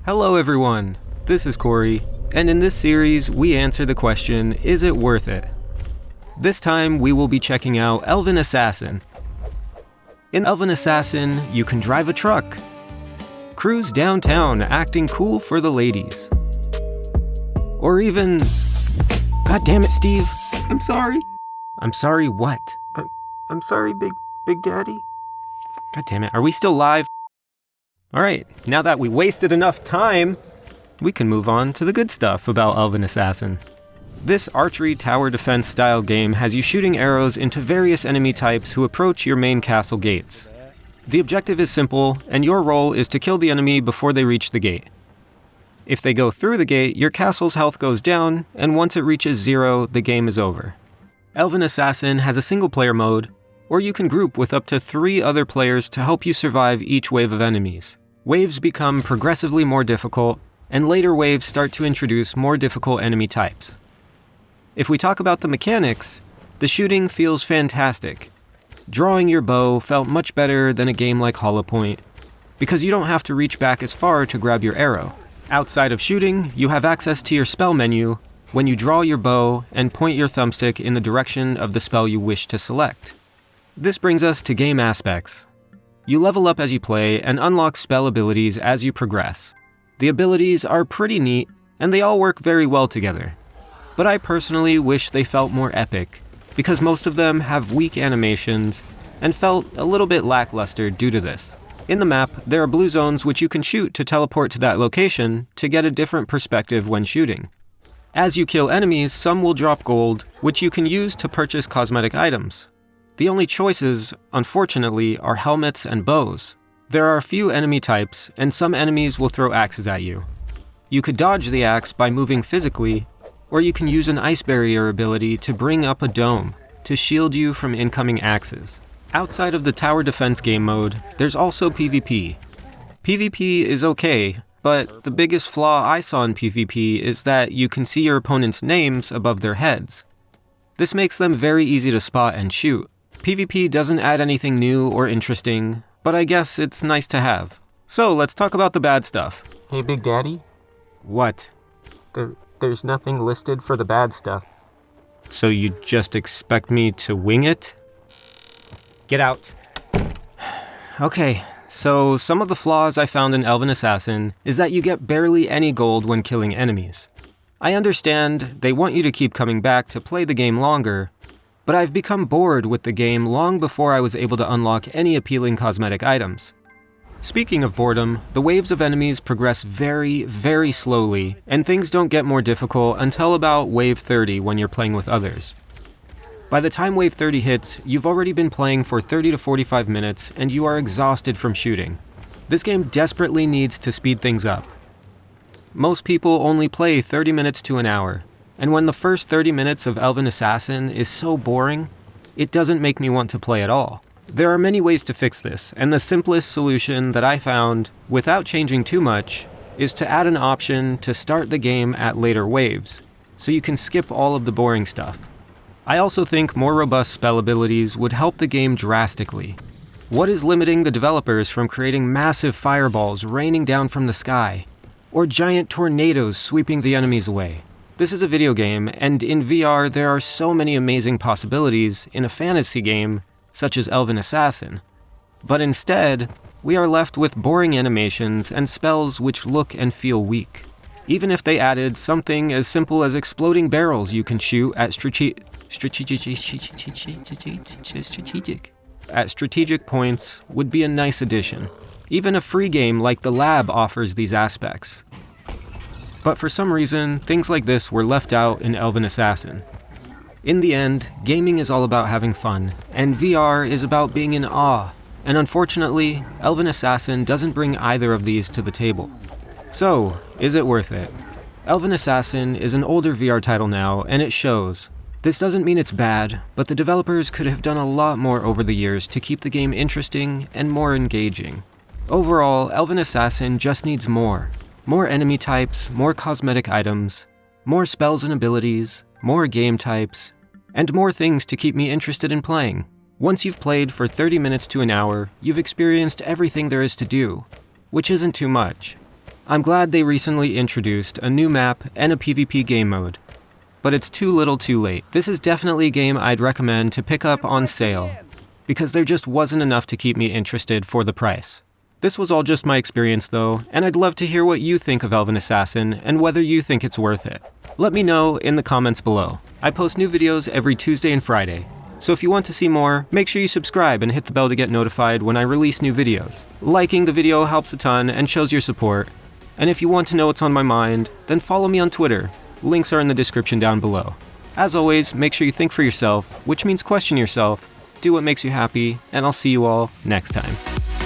Hello everyone, this is Corey, and in this series we answer the question, is it worth it? This time we will be checking out Elven Assassin. In Elven Assassin, you can drive a truck, cruise downtown acting cool for the ladies, or even... God damn it, Steve. I'm sorry. I'm sorry what? I'm sorry, Big Daddy. God damn it, are we still live? Alright, now that we wasted enough time, we can move on to the good stuff about Elven Assassin. This archery tower defense style game has you shooting arrows into various enemy types who approach your main castle gates. The objective is simple, and your role is to kill the enemy before they reach the gate. If they go through the gate, your castle's health goes down, and once it reaches 0, the game is over. Elven Assassin has a single player mode, or you can group with up to 3 other players to help you survive each wave of enemies. Waves become progressively more difficult, and later waves start to introduce more difficult enemy types. If we talk about the mechanics, the shooting feels fantastic. Drawing your bow felt much better than a game like Hollow Point, because you don't have to reach back as far to grab your arrow. Outside of shooting, you have access to your spell menu when you draw your bow and point your thumbstick in the direction of the spell you wish to select. This brings us to game aspects. You level up as you play and unlock spell abilities as you progress. The abilities are pretty neat, and they all work very well together. But I personally wish they felt more epic, because most of them have weak animations and felt a little bit lackluster due to this. In the map, there are blue zones which you can shoot to teleport to that location to get a different perspective when shooting. As you kill enemies, some will drop gold, which you can use to purchase cosmetic items. The only choices, unfortunately, are helmets and bows. There are a few enemy types, and some enemies will throw axes at you. You could dodge the axe by moving physically, or you can use an ice barrier ability to bring up a dome to shield you from incoming axes. Outside of the tower defense game mode, there's also PvP. PvP is okay, but the biggest flaw I saw in PvP is that you can see your opponent's names above their heads. This makes them very easy to spot and shoot. PvP doesn't add anything new or interesting, but I guess it's nice to have. So let's talk about the bad stuff. Hey, Big Daddy. What? There's nothing listed for the bad stuff. So you just expect me to wing it? Get out. Okay, so some of the flaws I found in Elven Assassin is that you get barely any gold when killing enemies. I understand they want you to keep coming back to play the game longer, but I've become bored with the game long before I was able to unlock any appealing cosmetic items. Speaking of boredom, the waves of enemies progress very, very slowly, and things don't get more difficult until about wave 30 when you're playing with others. By the time wave 30 hits, you've already been playing for 30 to 45 minutes, and you are exhausted from shooting. This game desperately needs to speed things up. Most people only play 30 minutes to an hour, and when the first 30 minutes of Elven Assassin is so boring, it doesn't make me want to play at all. There are many ways to fix this, and the simplest solution that I found, without changing too much, is to add an option to start the game at later waves, so you can skip all of the boring stuff. I also think more robust spell abilities would help the game drastically. What is limiting the developers from creating massive fireballs raining down from the sky, or giant tornadoes sweeping the enemies away? This is a video game, and in VR there are so many amazing possibilities in a fantasy game such as Elven Assassin. But instead, we are left with boring animations and spells which look and feel weak. Even if they added something as simple as exploding barrels you can shoot at strategic points would be a nice addition. Even a free game like The Lab offers these aspects. But for some reason, things like this were left out in Elven Assassin. In the end, gaming is all about having fun, and VR is about being in awe, and unfortunately, Elven Assassin doesn't bring either of these to the table. So, is it worth it? Elven Assassin is an older VR title now, and it shows. This doesn't mean it's bad, but the developers could have done a lot more over the years to keep the game interesting and more engaging. Overall, Elven Assassin just needs more. More enemy types, more cosmetic items, more spells and abilities, more game types, and more things to keep me interested in playing. Once you've played for 30 minutes to an hour, you've experienced everything there is to do, which isn't too much. I'm glad they recently introduced a new map and a PvP game mode. But it's too little too late. This is definitely a game I'd recommend to pick up on sale, because there just wasn't enough to keep me interested for the price. This was all just my experience though, and I'd love to hear what you think of Elven Assassin and whether you think it's worth it. Let me know in the comments below. I post new videos every Tuesday and Friday, so if you want to see more, make sure you subscribe and hit the bell to get notified when I release new videos. Liking the video helps a ton and shows your support, and if you want to know what's on my mind, then follow me on Twitter. Links are in the description down below. As always, make sure you think for yourself, which means question yourself, do what makes you happy, and I'll see you all next time.